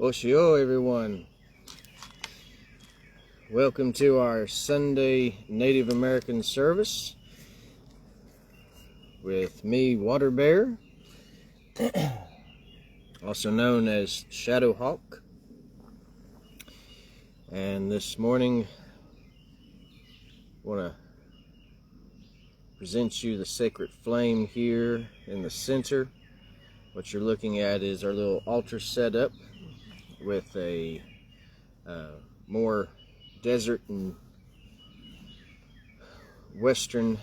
Oshio, everyone. Welcome to our Sunday Native American service with me, Water Bear, also known as Shadowhawk. And this morning, I want to present you the sacred flame here in the center. What you're looking at is our little altar setup with a more desert and western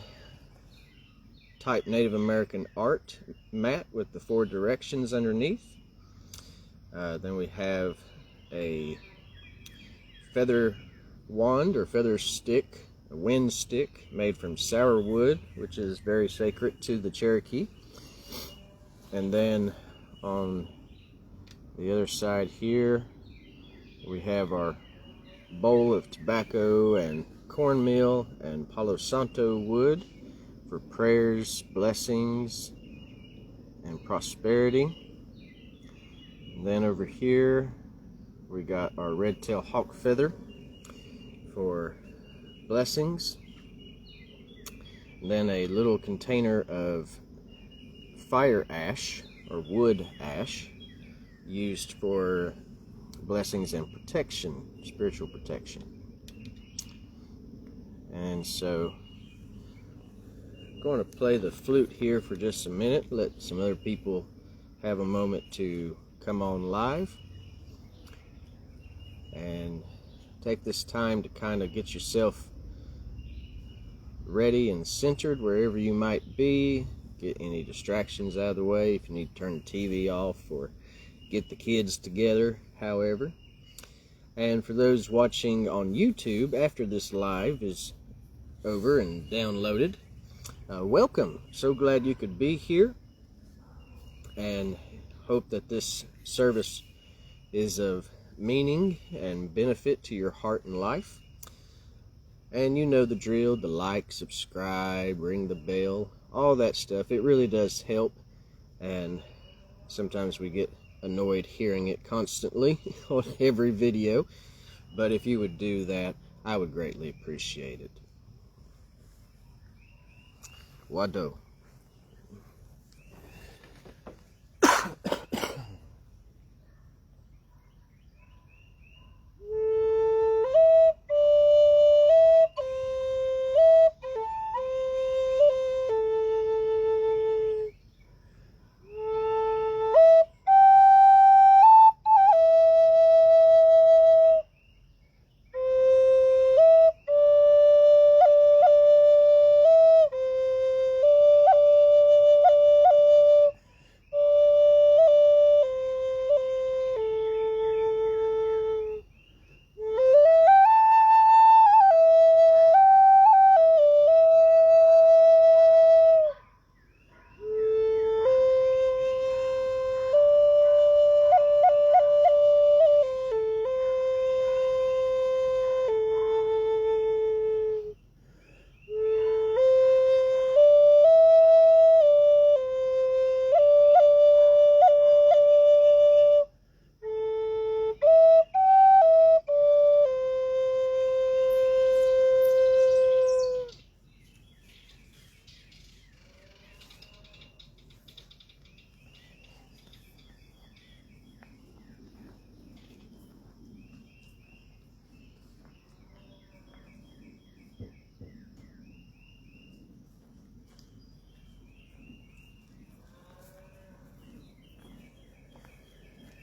type Native American art mat with the 4 directions underneath. Then we have a feather wand or feather stick, a wind stick made from sour wood, which is very sacred to the Cherokee. And then on the other side here, we have our bowl of tobacco and cornmeal and Palo Santo wood for prayers, blessings, and prosperity. And then over here, we got our red-tail hawk feather for blessings. And then a little container of fire ash or wood ash used for blessings and protection, spiritual protection. And so I'm going to play the flute here for just a minute, let some other people have a moment to come on live, and take this time to kind of get yourself ready and centered wherever you might be. Get any distractions out of the way. If you need to turn the TV off or get the kids together, however. And for those watching on YouTube after this live is over and downloaded, welcome. So glad you could be here, and hope that this service is of meaning and benefit to your heart and life. And you know the drill, the like, subscribe, ring the bell, all that stuff. It really does help, and sometimes we get annoyed hearing it constantly on every video, but if you would do that, I would greatly appreciate it. Wado.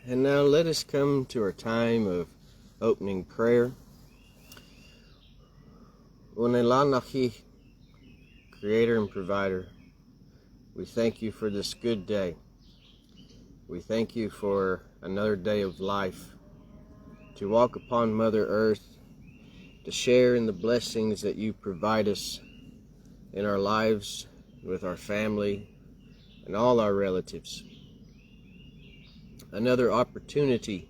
And now let us come to our time of opening prayer. Onelanahi, Creator and Provider, we thank you for this good day. We thank you for another day of life, to walk upon Mother Earth, to share in the blessings that you provide us in our lives, with our family, and all our relatives. Another opportunity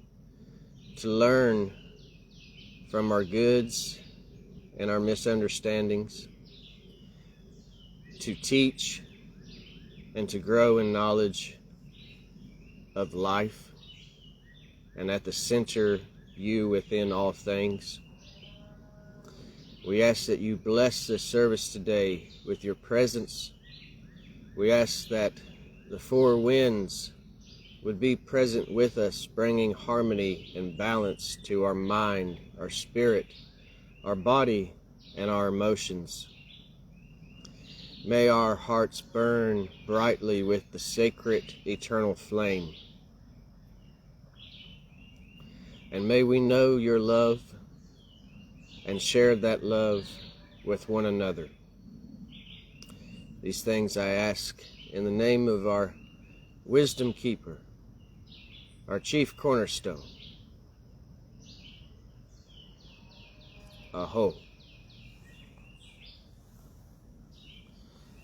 to learn from our goods and our misunderstandings, to teach and to grow in knowledge of life, and at the center, you within all things. We ask that you bless this service today with your presence. We ask that the four winds would be present with us, bringing harmony and balance to our mind, our spirit, our body, and our emotions. May our hearts burn brightly with the sacred eternal flame. And may we know your love and share that love with one another. These things I ask in the name of our wisdom keeper, our chief cornerstone. Aho.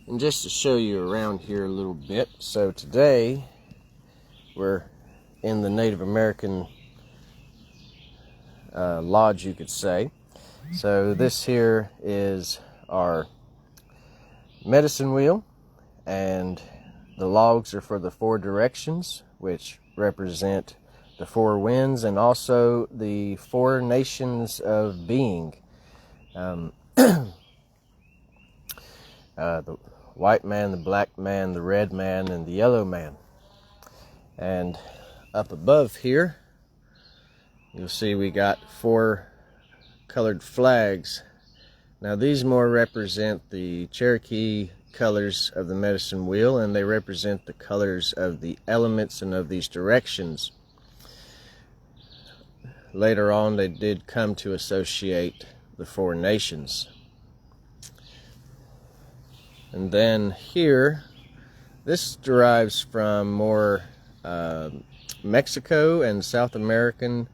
And just to show you around here a little bit, so today we're in the Native American lodge, you could say. So this here is our medicine wheel, and the logs are for the four directions, which represent the four winds and also the four nations of being. The white man, the black man, the red man, and the yellow man. And up above here, you'll see we got four colored flags. Now these more represent the Cherokee colors of the medicine wheel, and they represent the colors of the elements and of these directions. Later on, they did come to associate the four nations. And then here, this derives from more Mexico and South American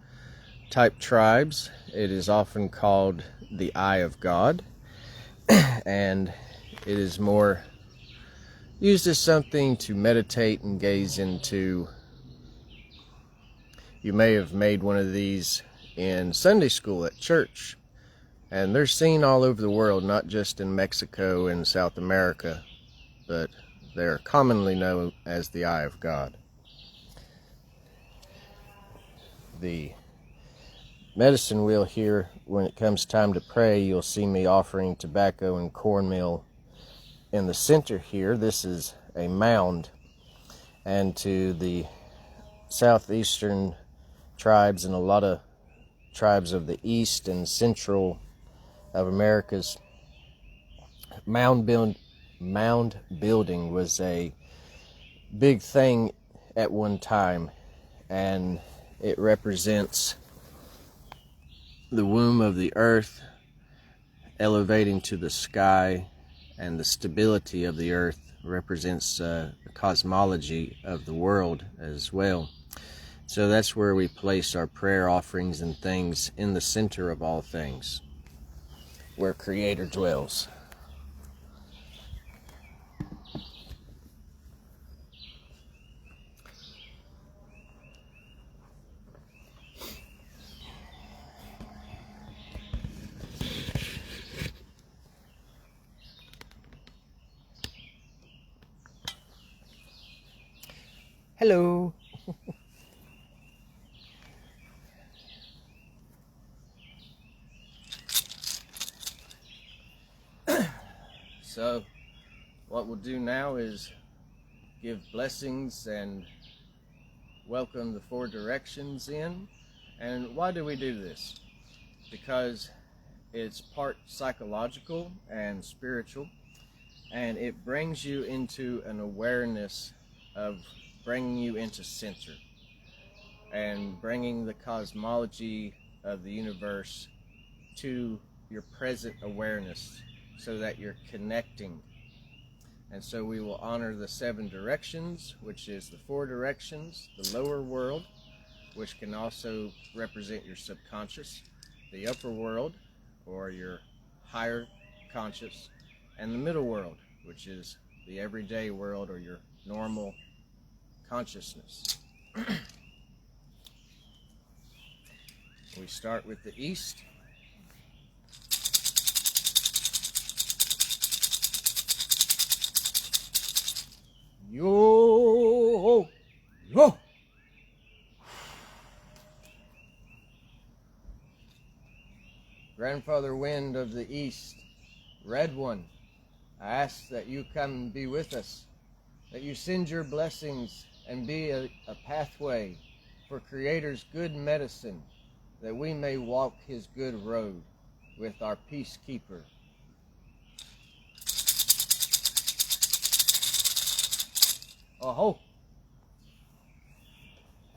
type tribes. It is often called the Eye of God, and it is more used as something to meditate and gaze into. You may have made one of these in Sunday school at church. And they're seen all over the world, not just in Mexico and South America, but they're commonly known as the Eye of God. The medicine wheel here, when it comes time to pray, you'll see me offering tobacco and cornmeal. In the center here, this is a mound, and to the southeastern tribes and a lot of tribes of the east and central of America's, mound building was a big thing at one time, and it represents the womb of the earth elevating to the sky, and the stability of the earth represents the cosmology of the world as well. So that's where we place our prayer offerings and things, in the center of all things, where Creator dwells. Hello. So, what we'll do now is give blessings and welcome the four directions in. And why do we do this? Because it's part psychological and spiritual, and it brings you into an awareness of bringing you into center and bringing the cosmology of the universe to your present awareness, so that you're connecting. And so we will honor the seven directions, which is the four directions, the lower world, which can also represent your subconscious, the upper world, or your higher conscious, and the middle world, which is the everyday world, or your normal consciousness. We start with the east. Yo, yo. Grandfather Wind of the East, Red One, I ask that you come and be with us, that you send your blessings and be a pathway for Creator's good medicine, that we may walk his good road with our peacekeeper. Aho!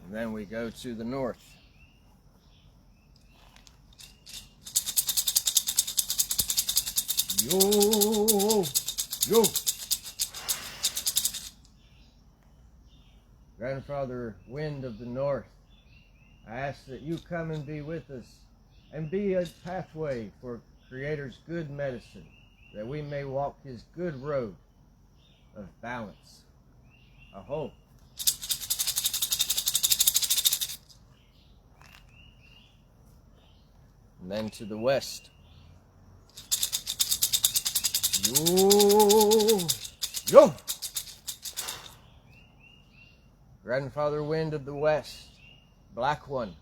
And then we go to the north. Yo! Yo! Grandfather Wind of the North, I ask that you come and be with us and be a pathway for Creator's good medicine, that we may walk his good road of balance. Aho! And then to the west. Yo! Yo! Grandfather Wind of the West, Black One,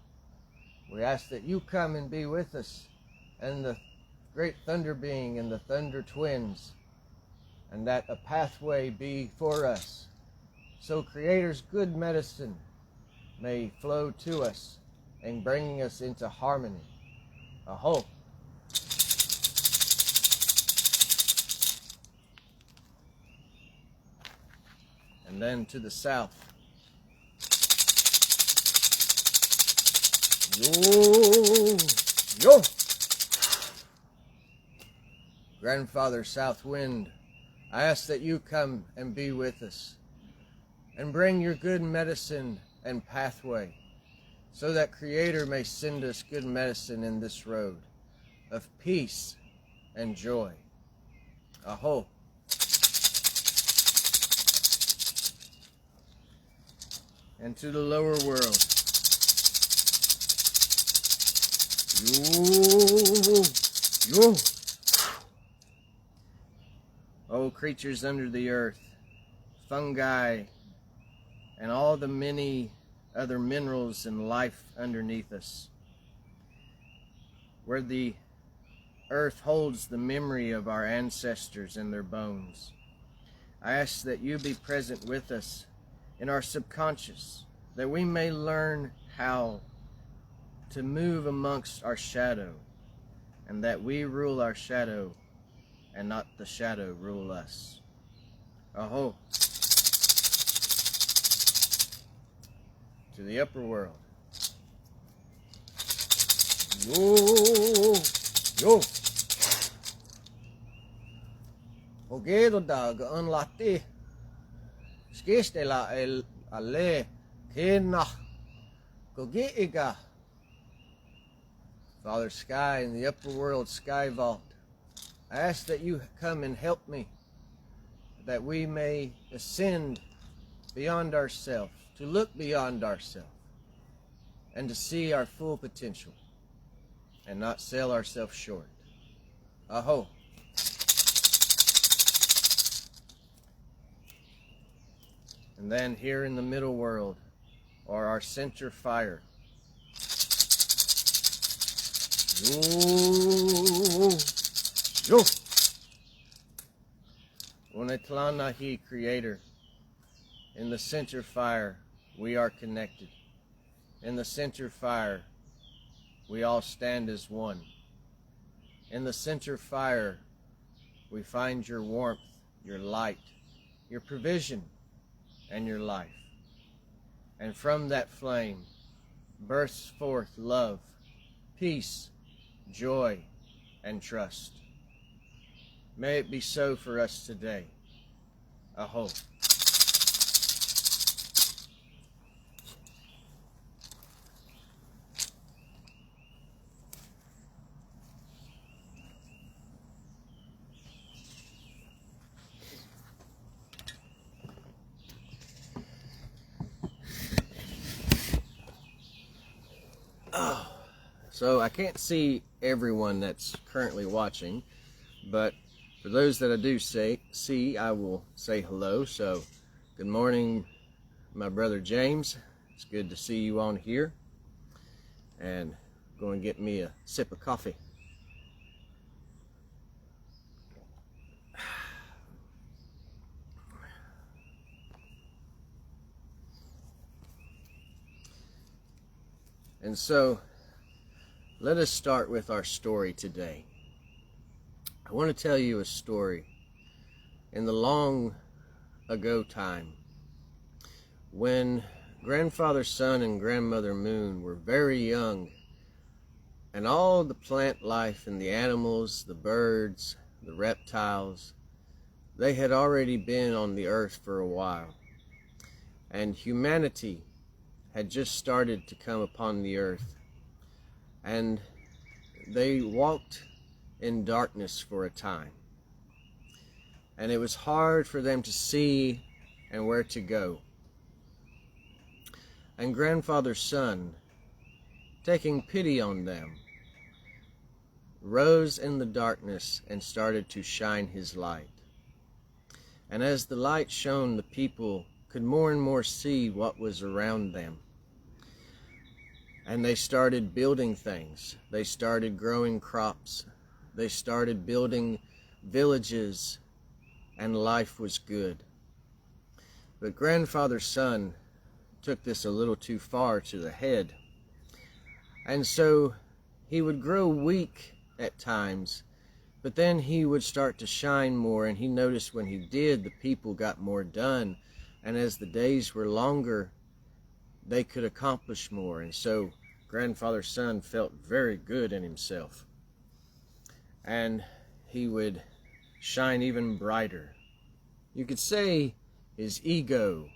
we ask that you come and be with us, and the great Thunder Being and the Thunder Twins, and that a pathway be for us, so Creator's good medicine may flow to us and bringing us into harmony. Aho! And then to the south. Yo! Yo! Grandfather South Wind, I ask that you come and be with us and bring your good medicine and pathway, so that Creator may send us good medicine in this road of peace and joy. Aho! And to the lower world. Yo! Yo! Oh, creatures under the earth, fungi, and all the many other minerals and life underneath us, where the earth holds the memory of our ancestors and their bones. I ask that you be present with us in our subconscious, that we may learn how to move amongst our shadow, and that we rule our shadow and not the shadow rule us. Aho! To the upper world. Yo! Yo! Ogedo dag unlati. Skistela el ale kena kogiiga. Father Sky in the upper world sky vault, I ask that you come and help me, that we may ascend beyond ourselves, to look beyond ourselves, and to see our full potential, and not sell ourselves short. Aho! And then here in the middle world, or our center fire. Yo! Yo! Unetlanahi, Creator. In the center fire, we are connected. In the center fire, we all stand as one. In the center fire, we find your warmth, your light, your provision, and your life. And from that flame bursts forth love, peace, joy, and trust. May it be so for us today. Aho. So I can't see everyone that's currently watching, but for those that I do see, I will say hello. So good morning, my brother James. It's good to see you on here. And going to get me a sip of coffee. And so, let us start with our story today. I want to tell you a story. In the long ago time, when Grandfather Sun and Grandmother Moon were very young, and all the plant life and the animals, the birds, the reptiles, they had already been on the earth for a while. And humanity had just started to come upon the earth. And they walked in darkness for a time. And it was hard for them to see and where to go. And Grandfather Sun, taking pity on them, rose in the darkness and started to shine his light. And as the light shone, the people could more and more see what was around them. And they started building things. They started growing crops. They started building villages, and life was good. But Grandfather Sun took this a little too far to the head. And so he would grow weak at times, but then he would start to shine more, and he noticed when he did, the people got more done. And as the days were longer, they could accomplish more. And so Grandfather Sun felt very good in himself. And he would shine even brighter. You could say his ego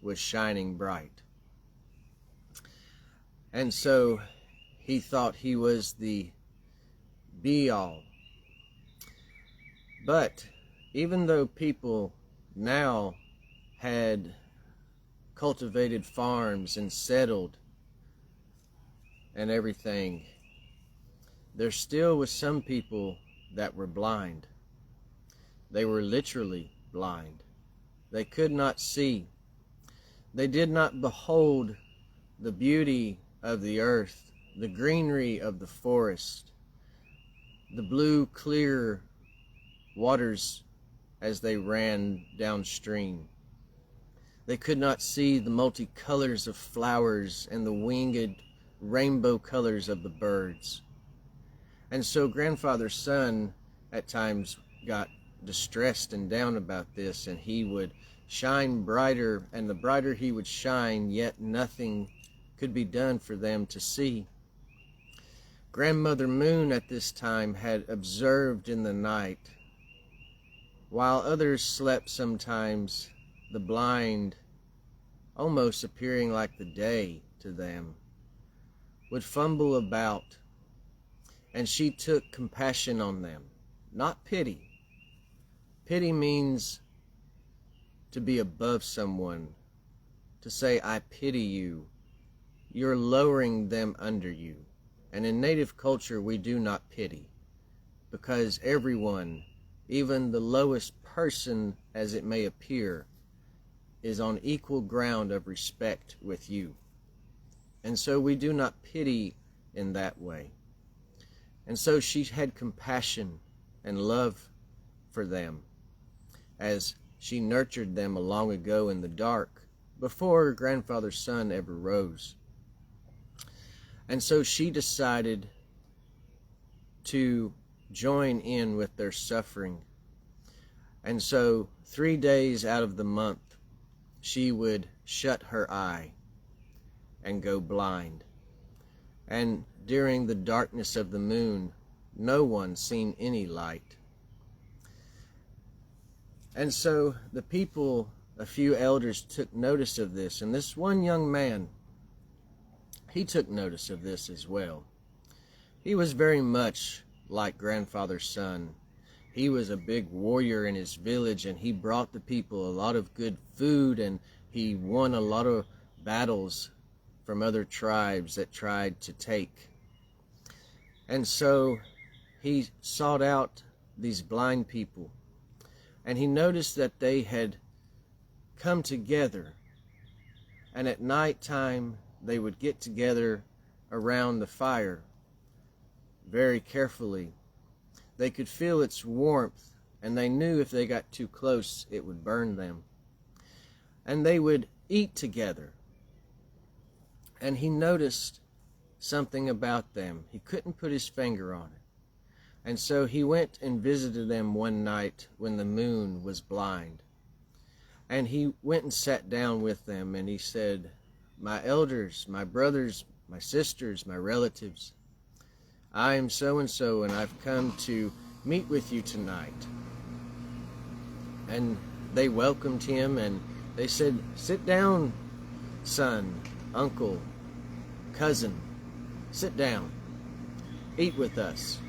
was shining bright. And so he thought he was the be-all. But even though people now had cultivated farms and settled and everything, there still was some people that were blind. They were literally blind. They could not see. They did not behold the beauty of the earth, the greenery of the forest, the blue, clear waters as they ran downstream. They could not see the multicolors of flowers and the winged rainbow colors of the birds. And so Grandfather Sun at times got distressed and down about this, and he would shine brighter, and the brighter he would shine, yet nothing could be done for them to see. Grandmother Moon at this time had observed in the night, while others slept sometimes, the blind, almost appearing like the day to them, would fumble about, and she took compassion on them, not pity. Pity means to be above someone, to say, I pity you. You're lowering them under you. And in Native culture, we do not pity, because everyone, even the lowest person as it may appear, is on equal ground of respect with you. And so we do not pity in that way. And so she had compassion and love for them as she nurtured them long ago in the dark, before Grandfather Sun ever rose. And so she decided to join in with their suffering. And so 3 days out of the month, she would shut her eye and go blind. And during the darkness of the moon, no one seen any light. And so the people, a few elders, took notice of this. And this one young man, he took notice of this as well. He was very much like Grandfather Sun. He was a big warrior in his village, and he brought the people a lot of good food, and he won a lot of battles from other tribes that tried to take. And so he sought out these blind people, and he noticed that they had come together, and at night time they would get together around the fire very carefully. They could feel its warmth, and they knew if they got too close it would burn them. And they would eat together. And he noticed something about them. He couldn't put his finger on it. And so he went and visited them one night when the moon was blind. And he went and sat down with them, and he said, "My elders, my brothers, my sisters, my relatives, I am so-and-so, and I've come to meet with you tonight." And they welcomed him, and they said, "Sit down, son, uncle, cousin, sit down, eat with us."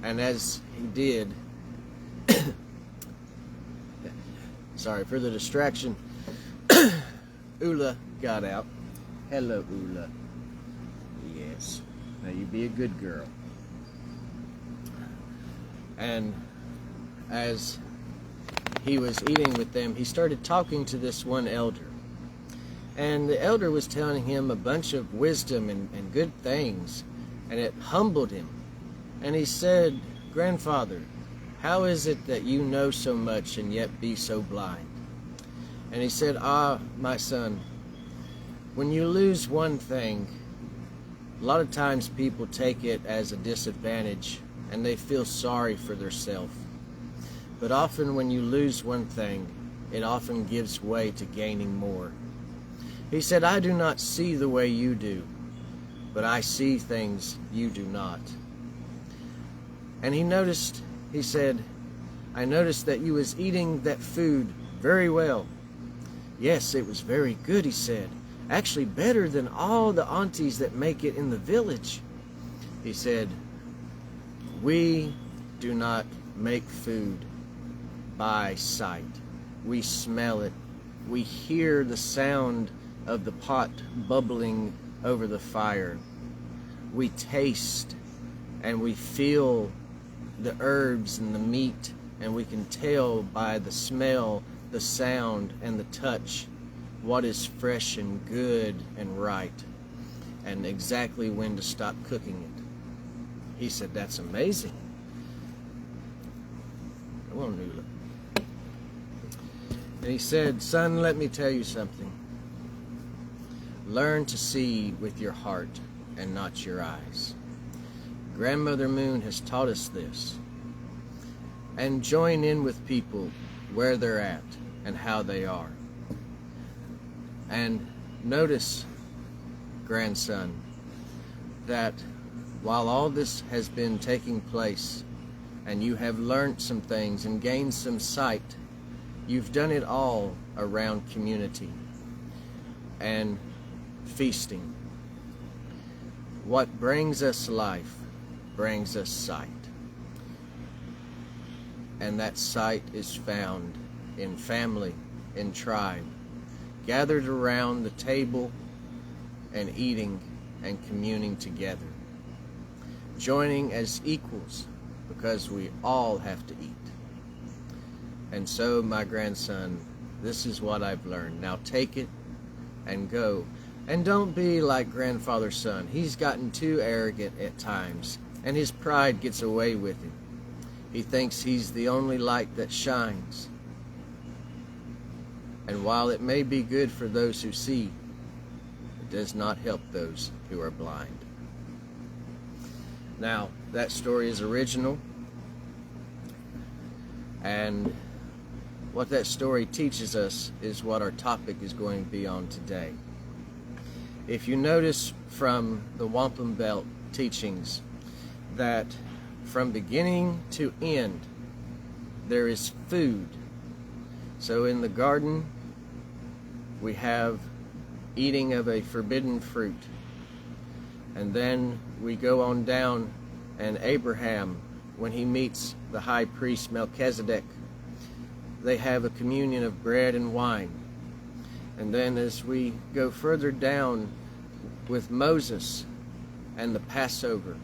And as he did, sorry for the distraction, Ula got out. "Hello, Ula." "Yes, now you be a good girl." And as he was eating with them, he started talking to this one elder. And the elder was telling him a bunch of wisdom and good things, and it humbled him. And he said, "Grandfather, how is it that you know so much and yet be so blind?" And he said, "Ah, my son, when you lose one thing, a lot of times people take it as a disadvantage and they feel sorry for themselves. But often when you lose one thing, it often gives way to gaining more." He said, "I do not see the way you do, but I see things you do not." And he said, "I noticed that you was eating that food very well." "Yes, it was very good," he said. "Actually better than all the aunties that make it in the village." He said, "We do not make food by sight. We smell it. We hear the sound of the pot bubbling over the fire. We taste and we feel the herbs and the meat, and we can tell by the smell, the sound, and the touch what is fresh and good and right, and exactly when to stop cooking it." He said, "That's amazing." Come on, Nula. And he said, "Son, let me tell you something. Learn to see with your heart and not your eyes. Grandmother Moon has taught us this. And join in with people where they're at and how they are. And notice, grandson, that while all this has been taking place and you have learned some things and gained some sight, you've done it all around community and feasting. What brings us life brings us sight. And that sight is found in family, in tribe, gathered around the table and eating and communing together, joining as equals because we all have to eat. And so, my grandson, this is what I've learned. Now take it and go. And don't be like grandfather's son. He's gotten too arrogant at times, and his pride gets away with him. He thinks he's the only light that shines. And while it may be good for those who see, it does not help those who are blind." Now, that story is original, and what that story teaches us is what our topic is going to be on today. If you notice from the Wampum Belt teachings that from beginning to end there is food. So in the garden we have eating of a forbidden fruit, and then we go on down, and Abraham, when he meets the high priest Melchizedek, they have a communion of bread and wine. And then as we go further down with Moses and the Passover,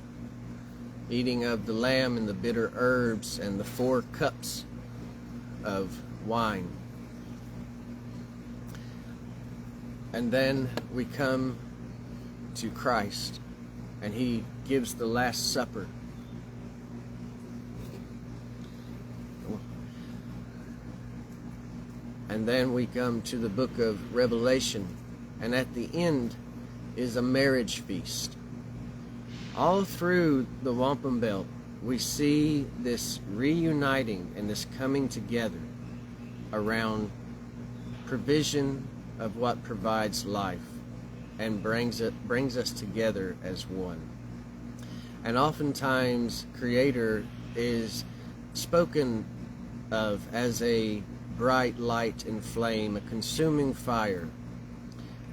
eating of the lamb and the bitter herbs and the 4 cups of wine. And then we come to Christ, and he gives the Last Supper. And then we come to the book of Revelation, and at the end is a marriage feast. All through the Wampum Belt, we see this reuniting and this coming together around provision of what provides life and brings us together as one. And oftentimes, Creator is spoken of as a bright light and flame, a consuming fire.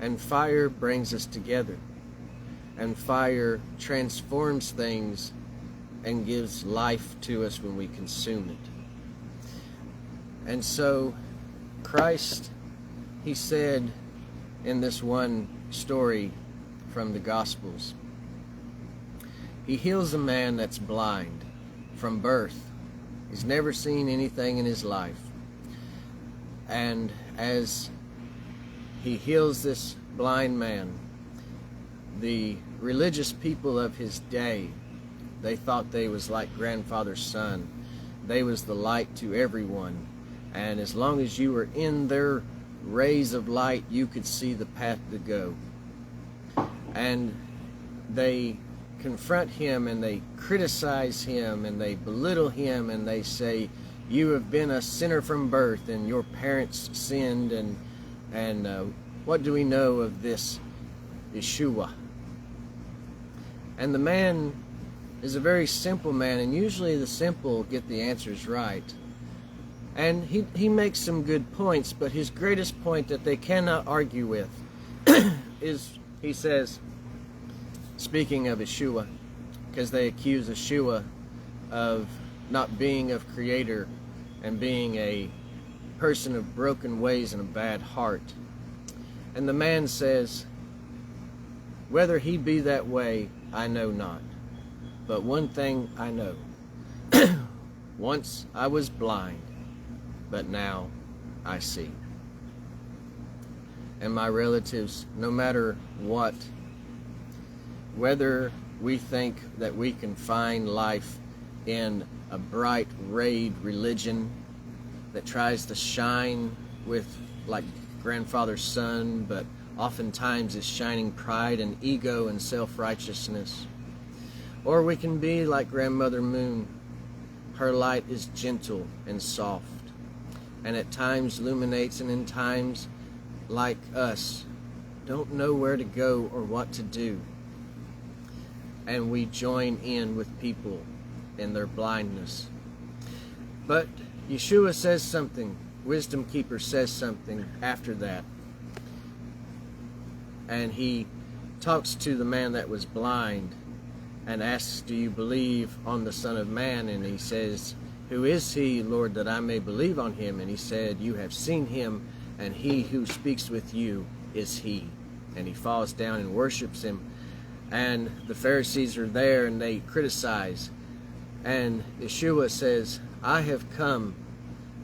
And fire brings us together. And fire transforms things and gives life to us when we consume it. And so, Christ, he said in this one story from the Gospels, he heals a man that's blind from birth. He's never seen anything in his life. And as he heals this blind man, the religious people of his day, they thought they was like grandfather's son. They was the light to everyone. And as long as you were in their rays of light, you could see the path to go. And they confront him and they criticize him and they belittle him and they say, you have been a sinner from birth and your parents sinned, and what do we know of this Yeshua? And the man is a very simple man, and usually the simple get the answers right. And he makes some good points, but his greatest point that they cannot argue with is, he says, speaking of Yeshua, because they accuse Yeshua of not being of Creator and being a person of broken ways and a bad heart. And the man says, whether he be that way, I know not. But one thing I know, once I was blind, but now I see. And my relatives, no matter what, whether we think that we can find life in a bright rayed religion that tries to shine with like grandfather's son, but oftentimes is shining pride and ego and self-righteousness. Or we can be like Grandmother Moon. Her light is gentle and soft, and at times illuminates, and in times, like us, don't know where to go or what to do. And we join in with people in their blindness. But Yeshua says something, Wisdom Keeper says something after that. And he talks to the man that was blind and asks, do you believe on the Son of Man? And he says, who is he, Lord, that I may believe on him? And he said, you have seen him, and he who speaks with you is he. And he falls down and worships him. And the Pharisees are there and they criticize. And Yeshua says, I have come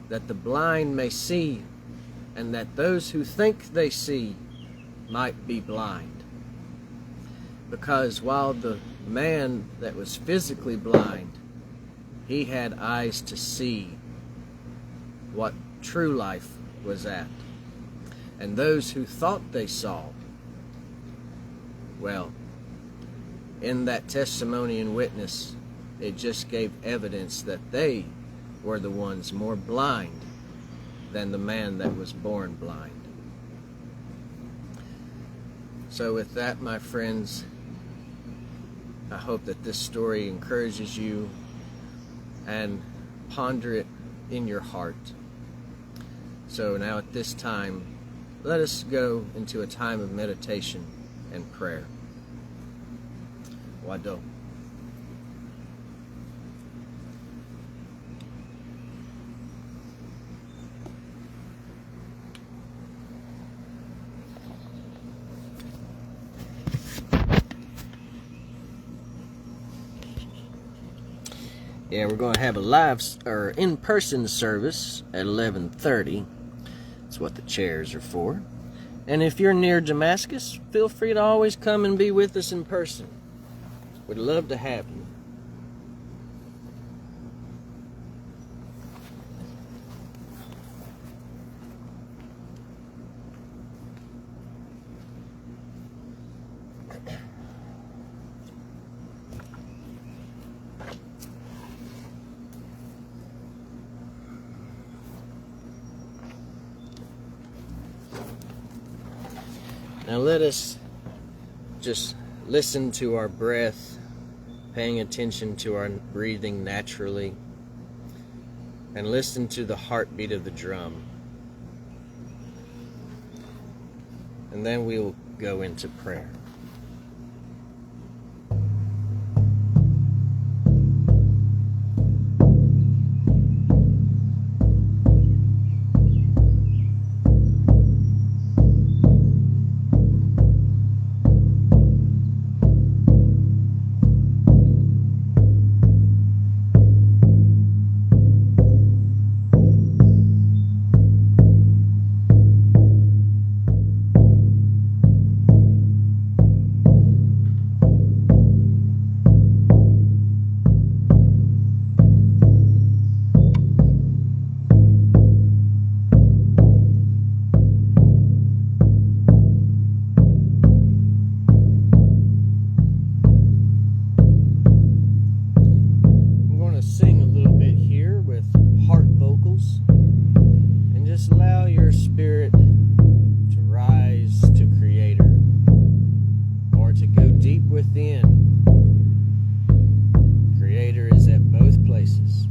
that the blind may see, and that those who think they see might be blind. Because while the man that was physically blind, he had eyes to see what true life was at. And those who thought they saw, well, in that testimony and witness, it just gave evidence that they were the ones more blind than the man that was born blind. So with that, my friends, I hope that this story encourages you, and ponder it in your heart. So now at this time, let us go into a time of meditation and prayer. Wado. Yeah, we're going to have a live or in-person service at 11:30. That's what the chairs are for. And if you're near Damascus, feel free to always come and be with us in person. We'd love to have you. Now let us just listen to our breath, paying attention to our breathing naturally, and listen to the heartbeat of the drum. And then we'll go into prayer. Allow your spirit to rise to Creator, or to go deep within. Creator is at both places.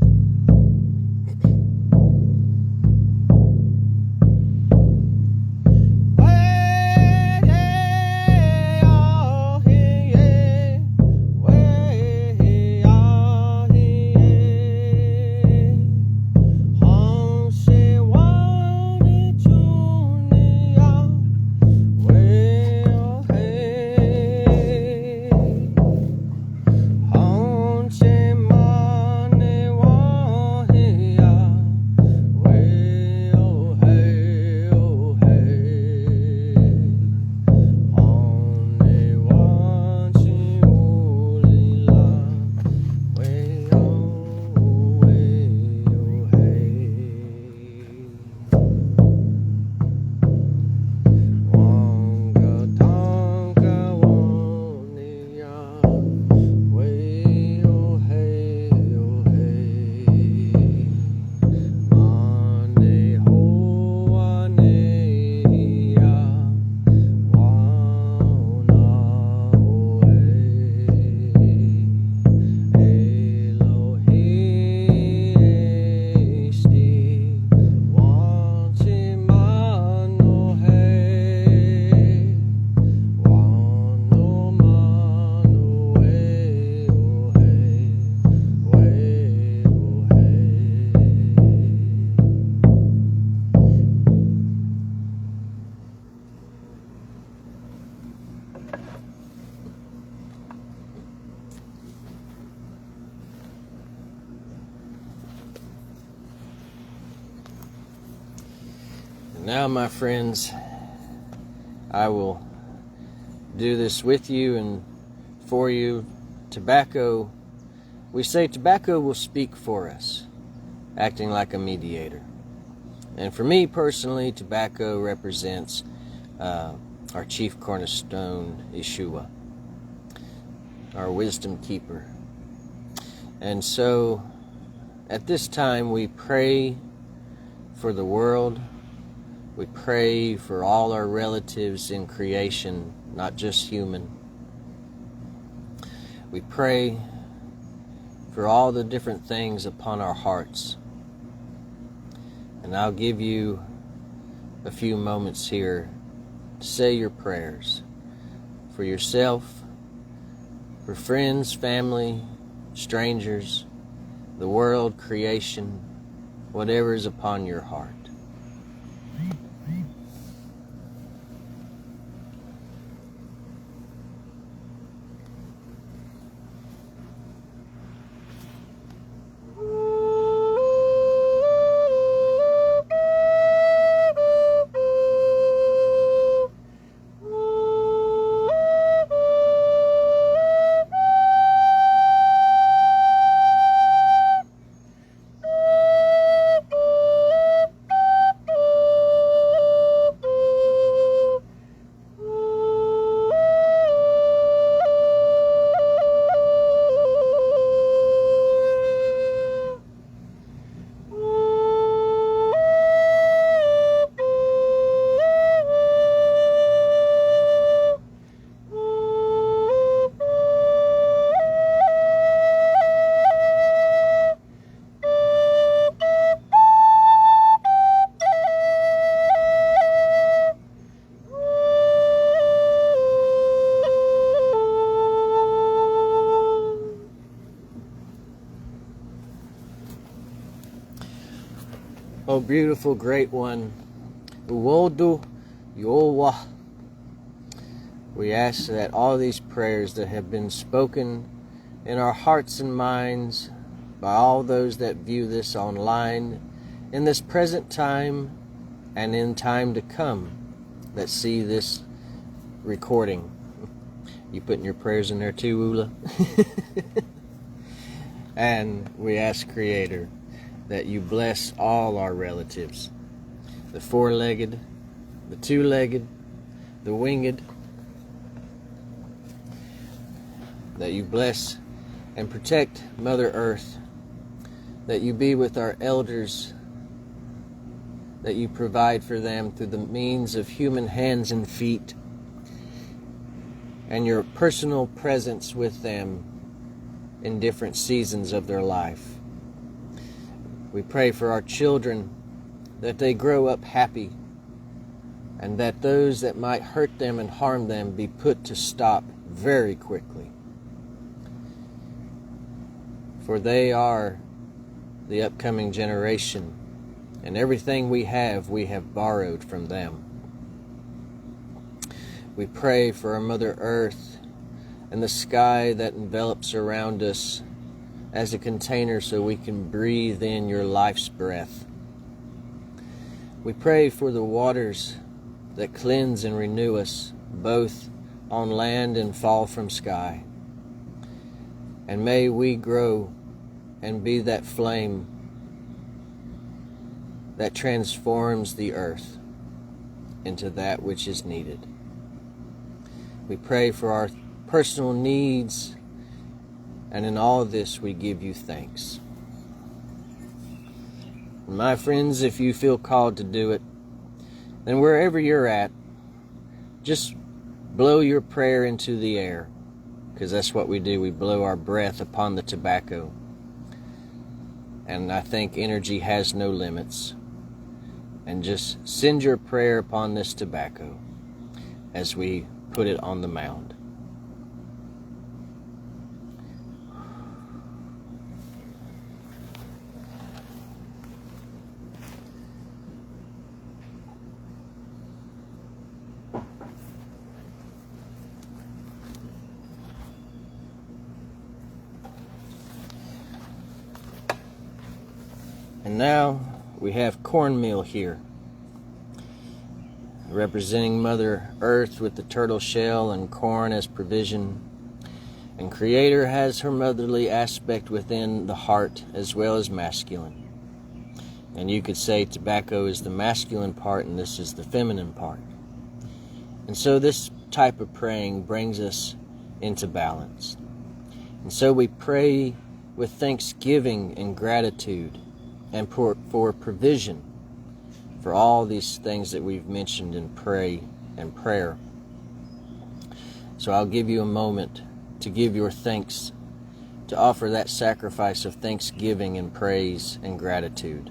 Now, my friends, I will do this with you and for you. Tobacco, we say tobacco will speak for us, acting like a mediator. And for me personally, tobacco represents our chief cornerstone, Yeshua, our wisdom keeper. And so, at this time, we pray for the world. We pray for all our relatives in creation, not just human. We pray for all the different things upon our hearts. And I'll give you a few moments here to say your prayers for yourself, for friends, family, strangers, the world, creation, whatever is upon your heart. O beautiful great one, Uwodu Yowa, we ask that all these prayers that have been spoken in our hearts and minds by all those that view this online in this present time and in time to come that see this recording. You putting your prayers in there too, Ula? And we ask, Creator, that you bless all our relatives, the four-legged, the two-legged, the winged, that you bless and protect Mother Earth, that you be with our elders, that you provide for them through the means of human hands and feet, and your personal presence with them in different seasons of their life. We pray for our children, that they grow up happy, and that those that might hurt them and harm them be put to stop very quickly. For they are the upcoming generation, and everything we have borrowed from them. We pray for our Mother Earth and the sky that envelops around us as a container so we can breathe in your life's breath. We pray for the waters that cleanse and renew us, both on land and fall from sky. And may we grow and be that flame that transforms the earth into that which is needed. We pray for our personal needs, and in all of this we give you thanks. My friends, if you feel called to do it, then wherever you're at, just blow your prayer into the air, because that's what we do. We blow our breath upon the tobacco. And I think energy has no limits. And just send your prayer upon this tobacco as we put it on the mound. And now we have cornmeal here, representing Mother Earth with the turtle shell and corn as provision. And Creator has her motherly aspect within the heart as well as masculine. And you could say tobacco is the masculine part and this is the feminine part. And so this type of praying brings us into balance. And so we pray with thanksgiving and gratitude and for provision for all these things that we've mentioned in prayer. So I'll give you a moment to give your thanks, to offer that sacrifice of thanksgiving and praise and gratitude.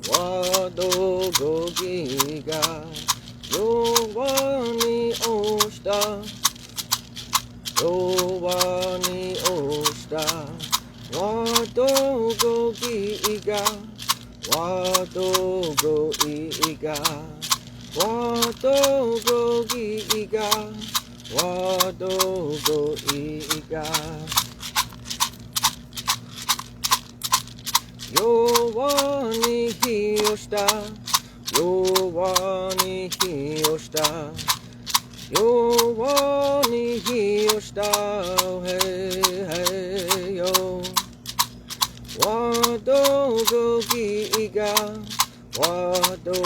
Wado gogiga Yowani osta Wado gogiga Wado gogiga Wado gogiga Wado gogiga Yowani hiosta, Yowani hiosta, Yowani hiosta, hey, hey, yo. Wado gogiga, Wado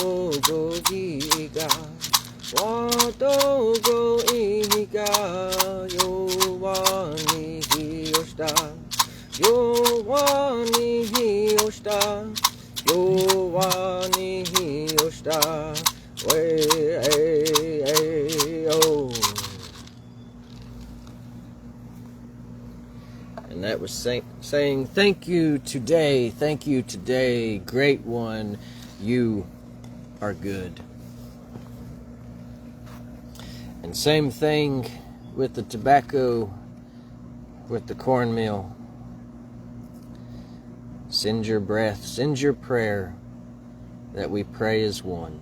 gogiga, Wado gogiga, Yowani hiosta. Yowani hiosta, Yowani hiosta, oh. And that was saying, thank you today, great one, you are good. And same thing with the tobacco, with the cornmeal. Send your breath, send your prayer, that we pray as one.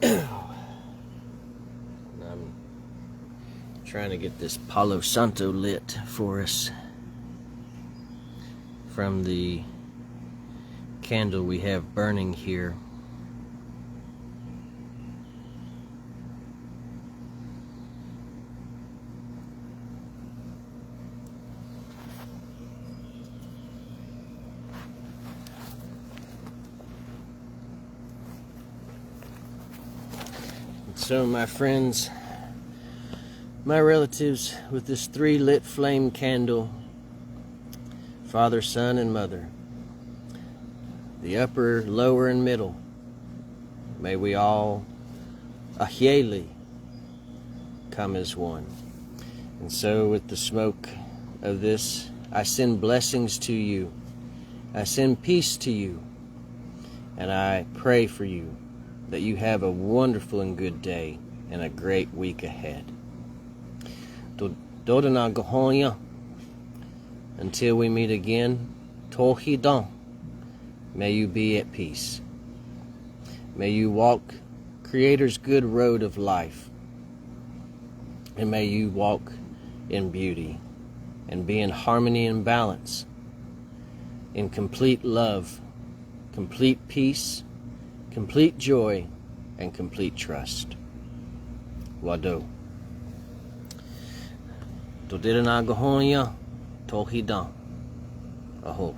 I'm trying to get this Palo Santo lit for us from the candle we have burning here. So my friends, my relatives, with this 3 lit flame candle, Father, Son, and Mother, the upper, lower, and middle, may we all, Ahieli, come as one. And so with the smoke of this, I send blessings to you, I send peace to you, and I pray for you that you have a wonderful and good day and a great week ahead. Dodana Gahonya. Until we meet again, Tohi Don. May you be at peace. May you walk Creator's good road of life. And may you walk in beauty and be in harmony and balance, in complete love, complete peace, complete joy, and complete trust. Wado. Dodana Gahonya. Tohi Dan. Aho.